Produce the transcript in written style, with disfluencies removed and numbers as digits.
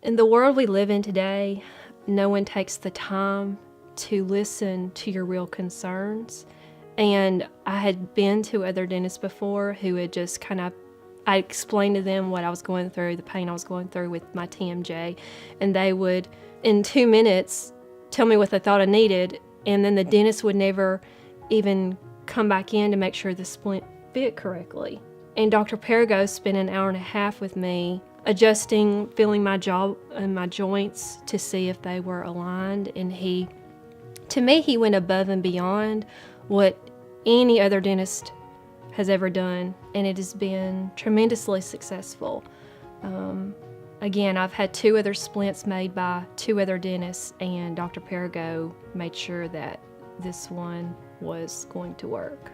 In the world we live in today, no one takes the time to listen to your real concerns. And I had been to other dentists before who had just I explained to them what I was going through, the pain I was going through with my TMJ, and they would, in 2 minutes, tell me what they thought I needed, and then the dentist would never even come back in to make sure the splint fit correctly. And Dr. Perrigo spent an hour and a half with me adjusting, feeling my jaw and my joints to see if they were aligned, and to me, he went above and beyond what any other dentist has ever done, and it has been tremendously successful. Again, I've had 2 other splints made by 2 other dentists, and Dr. Perrigo made sure that this one was going to work.